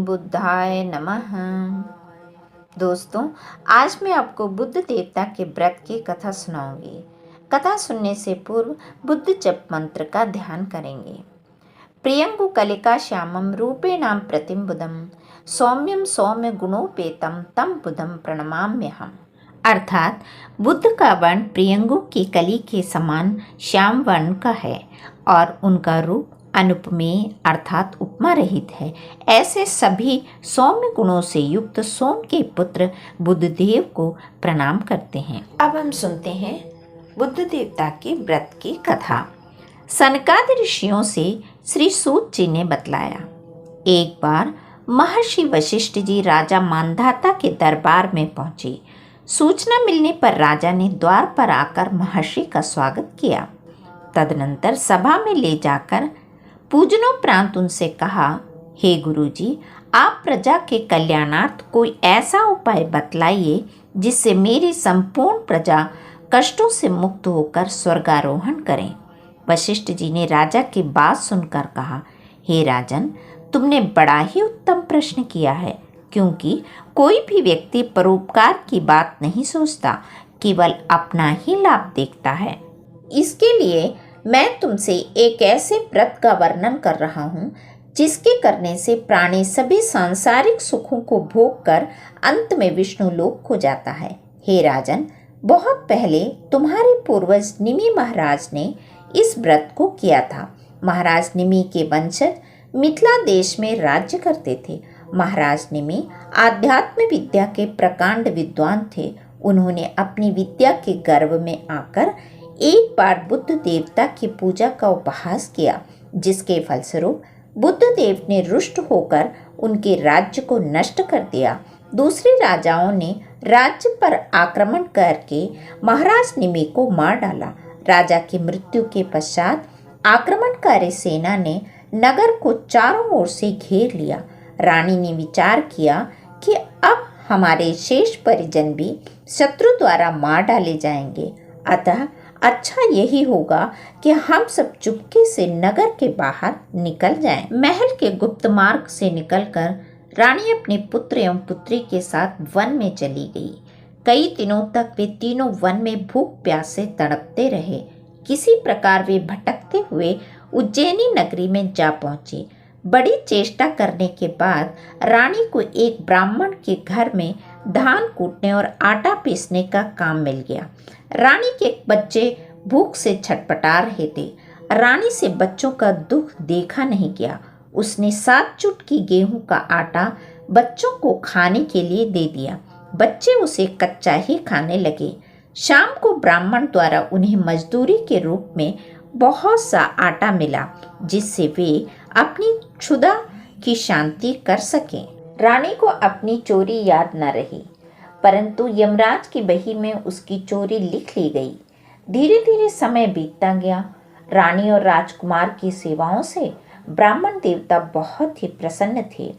बुद्धाय नमः। दोस्तों, आज मैं आपको बुद्ध देवता के व्रत की कथा सुनाऊंगी। कथा सुनने से पूर्व बुद्ध जप मंत्र का ध्यान करेंगे। प्रियंगु कलिका श्यामम रूपेणाम प्रतिम बुद्धम सौम्यम सौम्य गुणोपेतम तम बुद्धम प्रणमाम्यहम्। अर्थात बुद्ध का वर्ण प्रियंगु की कली के समान श्याम वर्ण का है और उनका रूप अनुपमेय अर्थात उपमा रहित है। ऐसे सभी सौम्य गुणों से युक्त सोम के पुत्र बुद्धदेव को प्रणाम करते हैं। अब हम सुनते हैं बुद्ध देवता के व्रत की कथा। सनकादि ऋषियों से श्री सूत जी ने बतलाया। एक बार महर्षि वशिष्ठ जी राजा मांधाता के दरबार में पहुंचे। सूचना मिलने पर राजा ने द्वार पर आकर महर्षि का स्वागत किया। तदनंतर सभा में ले जाकर पूजनोपरांत उनसे कहा, हे गुरुजी, आप प्रजा के कल्याणार्थ कोई ऐसा उपाय बतलाइए जिससे मेरी संपूर्ण प्रजा कष्टों से मुक्त होकर स्वर्गारोहण करें। वशिष्ठ जी ने राजा की बात सुनकर कहा, हे राजन, तुमने बड़ा ही उत्तम प्रश्न किया है, क्योंकि कोई भी व्यक्ति परोपकार की बात नहीं सोचता, केवल अपना ही लाभ देखता है। इसके लिए मैं तुमसे एक ऐसे व्रत का वर्णन कर रहा हूँ जिसके करने से प्राणी सभी सांसारिक सुखों को भोग कर अंत में विष्णु लोक को जाता है। हे राजन, बहुत पहले तुम्हारे पूर्वज निमि महाराज ने इस व्रत को किया था। महाराज निमि के वंशज मिथिला देश में राज्य करते थे। महाराज निमि आध्यात्म विद्या के प्रकांड विद्वान थे। उन्होंने अपनी विद्या के गर्व में आकर एक बार बुद्ध देवता की पूजा का उपहास किया, जिसके फलस्वरूप बुद्ध देव ने रुष्ट होकर उनके राज्य को नष्ट कर दिया। दूसरे राजाओं ने राज्य पर आक्रमण करके महाराज निमि को मार डाला। राजा की मृत्यु के पश्चात आक्रमणकारी सेना ने नगर को चारों ओर से घेर लिया। रानी ने विचार किया कि अब हमारे शेष परिजन भी शत्रु द्वारा मार डाले जाएंगे, अतः अच्छा यही होगा कि हम सब चुपके से नगर के बाहर निकल जाएं। महल के गुप्त मार्ग से निकलकर रानी अपने पुत्र एवं पुत्री के साथ वन में चली गई। कई दिनों तक वे तीनों वन में भूख प्यास से तड़पते रहे। किसी प्रकार वे भटकते हुए उज्जैनी नगरी में जा पहुंचे। बड़ी चेष्टा करने के बाद रानी को एक ब्राह्मण के घर में धान कूटने और आटा पीसने का काम मिल गया। रानी के बच्चे भूख से छटपटा रहे थे। रानी से बच्चों का दुख देखा नहीं गया। उसने 7 चुटकी गेहूं का आटा बच्चों को खाने के लिए दे दिया। बच्चे उसे कच्चा ही खाने लगे। शाम को ब्राह्मण द्वारा उन्हें मजदूरी के रूप में बहुत सा आटा मिला, जिससे वे अपनी क्षुधा की शांति कर सकें। रानी को अपनी चोरी याद न रही, परंतु यमराज की बही में उसकी चोरी लिख ली गई। धीरे धीरे समय बीतता गया। रानी और राजकुमार की सेवाओं से ब्राह्मण देवता बहुत ही प्रसन्न थे।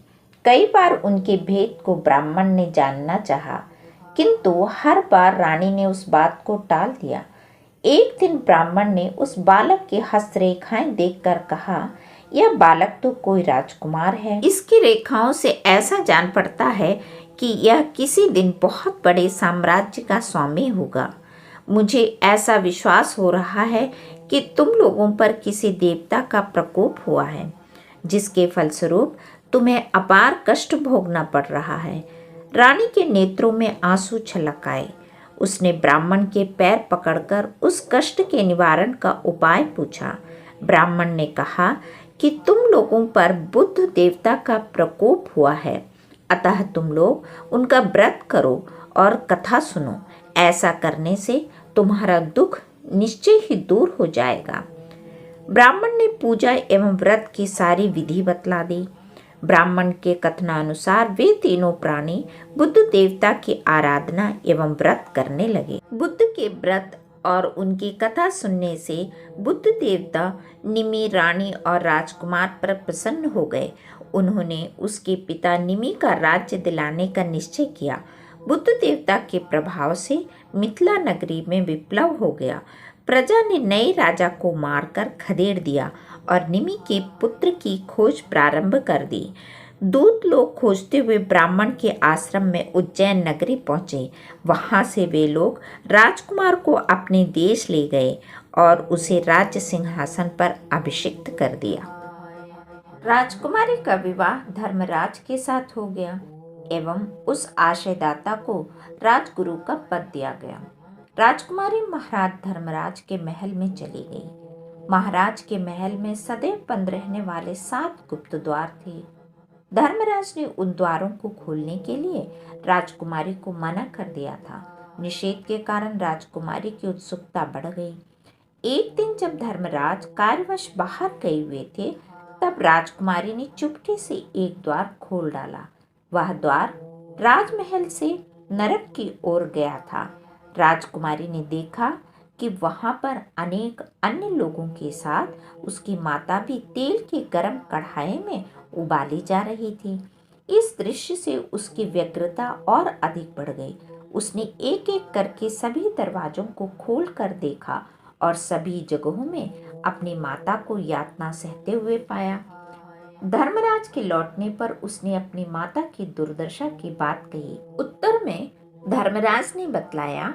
कई बार उनके भेद को ब्राह्मण ने जानना चाहा, किंतु हर बार रानी ने उस बात को टाल दिया। एक दिन ब्राह्मण ने उस बालक की हस्तरेखाएं देखकर कहा, यह बालक तो कोई राजकुमार है। इसकी रेखाओं से ऐसा जान पड़ता है कि यह किसी दिन बहुत बड़े साम्राज्य का स्वामी होगा। मुझे ऐसा विश्वास हो रहा है कि तुम लोगों पर किसी देवता का प्रकोप हुआ है, जिसके फलस्वरूप तुम्हें अपार कष्ट भोगना पड़ रहा है। रानी के नेत्रों में आंसू छलक आए। उसने ब्राह्मण के पैर पकड़कर उस कष्ट के निवारण का उपाय पूछा। ब्राह्मण ने कहा कि तुम लोगों पर बुद्ध देवता का प्रकोप हुआ है, अतः तुम लोग उनका व्रत करो और कथा सुनो। ऐसा करने से तुम्हारा दुख निश्चय ही दूर हो जाएगा। ब्राह्मण ने पूजा एवं व्रत की सारी विधि बतला दी। ब्राह्मण के कथनानुसार वे तीनों प्राणी बुद्ध देवता की आराधना एवं व्रत करने लगे। बुद्ध के व्रत और उनकी कथा सुनने से बुद्ध देवता निमि, रानी और राजकुमार पर प्रसन्न हो गए। उन्होंने उसके पिता निमि का राज्य दिलाने का निश्चय किया। बुद्ध देवता के प्रभाव से मिथिला नगरी में विप्लव हो गया। प्रजा ने नए राजा को मारकर खदेड़ दिया और निमि के पुत्र की खोज प्रारंभ कर दी। दूत लोग खोजते हुए ब्राह्मण के आश्रम में उज्जैन नगरी पहुंचे। वहां से वे लोग राजकुमार को अपने देश ले गए और उसे राज्य सिंहासन पर अभिषिक्त कर दिया। राजकुमारी का विवाह धर्मराज के साथ हो गया एवं उस आशयदाता को राजगुरु का पद दिया गया। राजकुमारी महाराज धर्मराज के महल में चली गई। महाराज के महल में सदैव बंद रहने वाले 7 गुप्त द्वार थे। धर्मराज ने उन द्वारों को खोलने के लिए राजकुमारी को मना कर दिया था। निषेध के कारण राजकुमारी की उत्सुकता बढ़ गई। एक दिन जब धर्मराज कार्यवश बाहर गए हुए थे, तब राजकुमारी ने चुपके से एक द्वार खोल डाला। वह द्वार राजमहल से नरक की ओर गया था। राजकुमारी ने देखा कि वहां पर अनेक अन्य लोगों के साथ उसकी माता भी तेल की गर्म कढ़ाई में उबाली जा रही थी। इस दृश्य से उसकी व्यग्रता और अधिक बढ़ गई। उसने एक एक करके सभी दरवाजों को खोल कर देखा और सभी जगहों में अपनी माता को यातना सहते हुए पाया। धर्मराज के लौटने पर उसने अपनी माता की दुर्दशा की बात कही। उत्तर में धर्मराज ने बतलाया,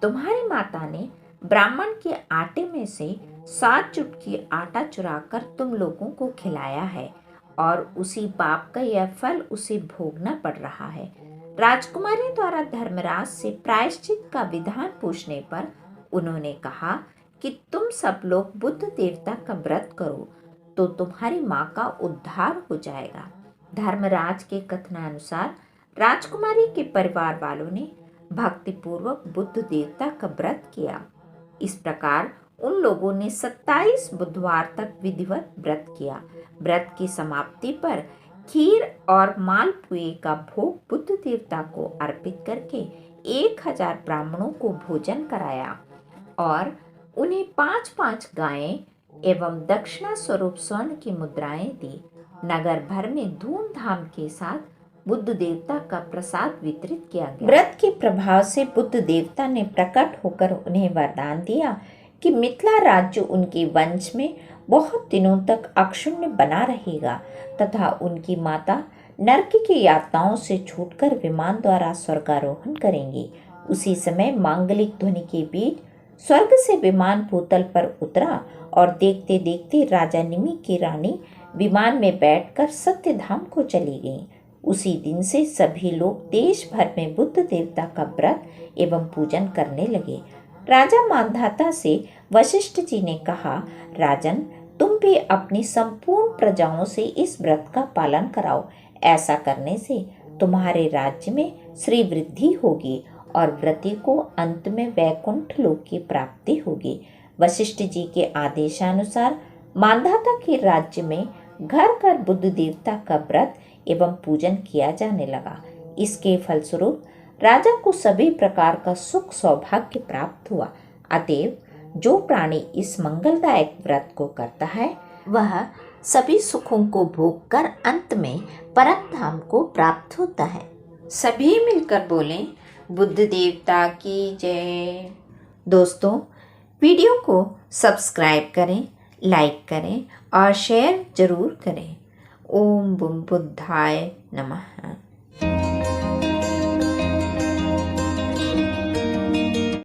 तुम्हारी माता ने ब्राह्मण के आटे में से 7 चुटकी आटा चुराकर तुम लोगों को खिलाया है और उसी पाप का यह फल उसे भोगना पड़ रहा है। राजकुमारी द्वारा धर्मराज से प्रायश्चित का विधान पूछने पर उन्होंने कहा कि तुम सब लोग बुद्ध देवता का व्रत करो तो तुम्हारी माँ का उद्धार हो जाएगा। धर्मराज के कथनानुसार राजकुमारी के परिवार वालों ने भक्तिपूर्वक बुद्ध देवता का व्रत किया। इस प्रकार उन लोगों ने 27 बुधवार तक विधिवत व्रत किया। व्रत की समाप्ति पर खीर और मालपुए का भोग बुद्ध देवता को अर्पित करके 1000 ब्राह्मणों को भोजन कराया और उन्हें 5-5 गायें एवं दक्षिणा स्वरूप स्वर्ण की मुद्राएं दी। नगर भर में धूमधाम के साथ बुद्ध देवता का प्रसाद वितरित किया गया। व्रत के प्रभाव से बुद्ध देवता ने प्रकट होकर उन्हें वरदान दिया कि मिथिला राज्य उनके वंश में बहुत दिनों तक अक्षुण्ण बना रहेगा तथा उनकी माता नरक की यातनाओं से छूटकर विमान द्वारा स्वर्गारोहण करेंगी। उसी समय मांगलिक ध्वनि के बीच स्वर्ग से विमान भूतल पर उतरा और देखते देखते राजा निमि की रानी विमान में बैठकर सत्यधाम को चली गई। उसी दिन से सभी लोग देश भर में बुद्ध देवता का व्रत एवं पूजन करने लगे। राजा मांधाता से वशिष्ठ जी ने कहा, राजन, तुम भी अपनी संपूर्ण प्रजाओं से इस व्रत का पालन कराओ। ऐसा करने से तुम्हारे राज्य में श्री वृद्धि होगी और व्रती को अंत में वैकुंठ लोक की प्राप्ति होगी। वशिष्ठ जी के आदेशानुसार मांधाता के राज्य में घर घर बुद्ध देवता का व्रत एवं पूजन किया जाने लगा। इसके फलस्वरूप राजा को सभी प्रकार का सुख सौभाग्य प्राप्त हुआ। अतएव जो प्राणी इस मंगलदायक व्रत को करता है वह सभी सुखों को भोग कर अंत में परम धाम को प्राप्त होता है। सभी मिलकर बोलें, बुद्ध देवता की जय। दोस्तों, वीडियो को सब्सक्राइब करें, लाइक करें और शेयर जरूर करें। ओम बुद्धाय नमः।